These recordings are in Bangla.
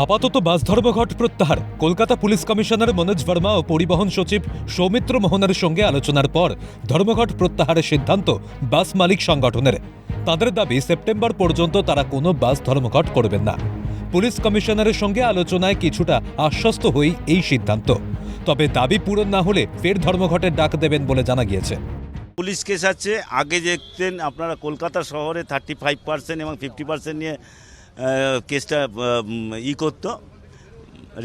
আপাতত বাস ধর্মঘট প্রত্যাহার। কলকাতা পুলিশ কমিশনার মনোজ ভার্মা ও পরিবহন সচিব সৌমিত্র মোহনের সঙ্গে আলোচনার পর ধর্মঘট প্রত্যাহারের সিদ্ধান্ত বাস মালিক সংগঠনের। তাদের দাবি সেপ্টেম্বর পর্যন্ত তারা কোনো বাস ধর্মঘট করবেন না। পুলিশ কমিশনারের সঙ্গে আলোচনায় কিছুটা আশ্বস্ত হই এই সিদ্ধান্ত। তবে দাবি পূরণ না হলে ফের ধর্মঘটের ডাক দেবেন বলে জানা গিয়েছে। পুলিশ কেস আছে। আগে দেখতেন আপনারা কলকাতা শহরে 35% এবং 50% নিয়ে কেসটা করতো,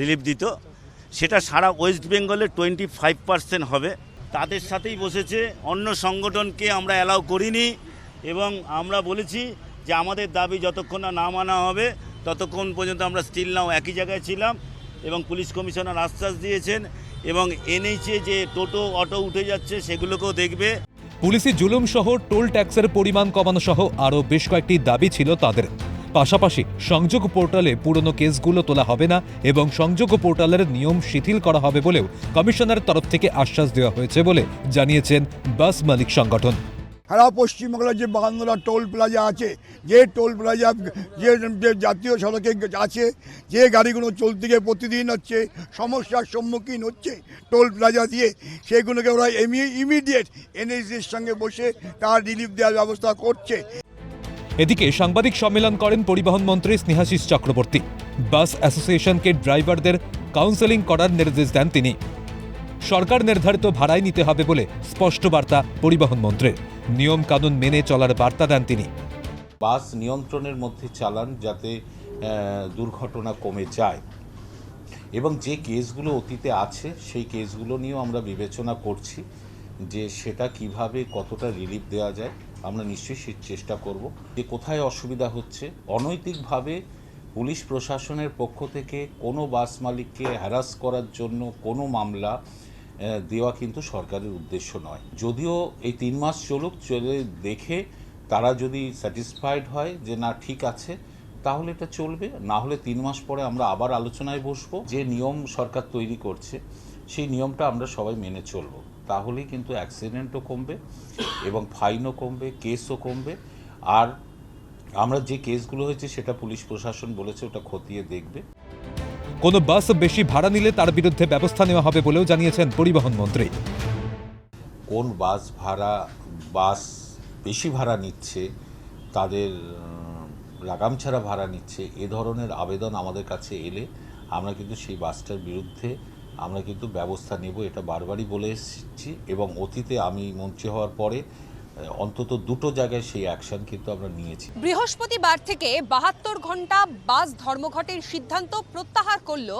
রিলিফ দিত। সেটা সারা ওয়েস্ট বেঙ্গলে 25% হবে। তাদের সাথেই বসেছে, অন্য সংগঠনকে আমরা অ্যালাউ করিনি এবং আমরা বলেছি যে আমাদের দাবি যতক্ষণ না মানা হবে ততক্ষণ পর্যন্ত আমরা স্টিল নাও একই জায়গায় ছিলাম। এবং পুলিশ কমিশনার আশ্বাস দিয়েছেন এবং এনেছে যে টোটো অটো উঠে যাচ্ছে সেগুলোকেও দেখবে। পুলিশি জুলুম সহ টোল ট্যাক্সের পরিমাণ কমানো সহ আরও বেশ কয়েকটি দাবি ছিল তাদের। পাশাপাশি সংযোগ পোর্টালে পুরনো কেসগুলো তোলা হবে না এবং সংযোগ পোর্টালের নিয়ম শিথিল করা হবে বলেও কমিশনের তরফ থেকে আশ্বাস দেওয়া হয়েছে বলে জানিয়েছেন বাস মালিক সংগঠন। সারা পশ্চিমবাংলার যে 52টা টোল প্লাজা আছে, যে টোল প্লাজা যে জাতীয় সড়কে আছে, যে গাড়িগুলো চলতে গিয়ে প্রতিদিন হচ্ছে সমস্যার সম্মুখীন হচ্ছে টোল প্লাজা দিয়ে, সেগুলোকে ওরা ইমিডিয়েট এনএসির সঙ্গে বসে তার রিলিফ দেওয়ার ব্যবস্থা করছে। এদিকে সাংবাদিক সম্মেলন করেন পরিবহন মন্ত্রী স্নেহাশিস চক্রবর্তী। বাস অ্যাসোসিয়েশনকে ড্রাইভারদের কাউন্সেলিং করার নির্দেশ দেন তিনি। সরকার নির্ধারিত ভাড়ায় নিতে হবে বলে স্পষ্ট বার্তা পরিবহন মন্ত্রীর। নিয়ম কানুন মেনে চলার বার্তা দেন তিনি। বাস নিয়ন্ত্রণের মধ্যে চালান যাতে দুর্ঘটনা কমে যায় এবং যে কেসগুলো অতীতে আছে সেই কেসগুলো নিয়েও আমরা বিবেচনা করছি যে সেটা কিভাবে কতটা রিলিফ দেওয়া যায়। আমরা নিশ্চয়ই সে চেষ্টা করব। যে কোথায় অসুবিধা হচ্ছে, অনৈতিকভাবে পুলিশ প্রশাসনের পক্ষ থেকে কোনো বাস মালিককে হ্যারাস করার জন্য কোনো মামলা দেওয়া কিন্তু সরকারের উদ্দেশ্য নয়। যদিও এই 3 মাস চলুক, চলে দেখে তারা যদি স্যাটিসফাইড হয় যে না ঠিক আছে তাহলে এটা চলবে, না হলে 3 মাস পরে আমরা আবার আলোচনায় বসবো। যে নিয়ম সরকার তৈরি করছে সেই নিয়মটা আমরা সবাই মেনে চলবো, তাহলেই কিন্তু অ্যাক্সিডেন্টও কমবে এবং ফাইনও কমবে, কেসও কমবে। আর আমরা যে কেসগুলো হয়েছে সেটা পুলিশ প্রশাসন বলেছে ওটা খতিয়ে দেখবে। কোনো বাস বেশি ভাড়া নিলে তার বিরুদ্ধে ব্যবস্থা নেওয়া হবে বলেও জানিয়েছেন পরিবহন মন্ত্রী। কোন বাস বেশি ভাড়া নিচ্ছে, তাদের লাগাম ছাড়া ভাড়া নিচ্ছে, এ ধরনের আবেদন আমাদের কাছে এলে আমরা কিন্তু সেই বাসটার বিরুদ্ধে আমরা কিন্তু ব্যবস্থা নেব। এটা বারবারই বলে এসেছি এবং অতীতে আমি মন্ত্রী হওয়ার পরে অন্তত 2টো জায়গায় সেই অ্যাকশন কিন্তু আমরা নিয়েছি। বৃহস্পতিবার থেকে 72 ঘন্টা বাস ধর্মঘটের সিদ্ধান্ত প্রত্যাহার করল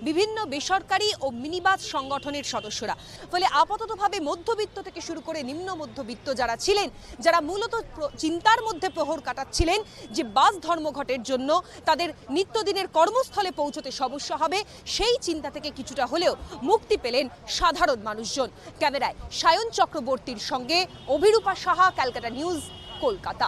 বিভিন্ন বেসরকারি ও মিনিবাস সংগঠনের সদস্যরা। ফলে আপাততভাবে মধ্যবিত্ত থেকে শুরু করে নিম্ন মধ্যবিত্ত যারা ছিলেন, যারা মূলত চিন্তার মধ্যে প্রহর কাটাচ্ছিলেন যে বাস ধর্মঘটের জন্য তাদের নিত্যদিনের কর্মস্থলে পৌঁছতে সমস্যা হবে, সেই চিন্তা থেকে কিছুটা হলেও মুক্তি পেলেন সাধারণ মানুষজন। ক্যামেরায় সায়ন চক্রবর্তীর সঙ্গে অভিরূপা সাহা, ক্যালকাটা নিউজ, কলকাতা।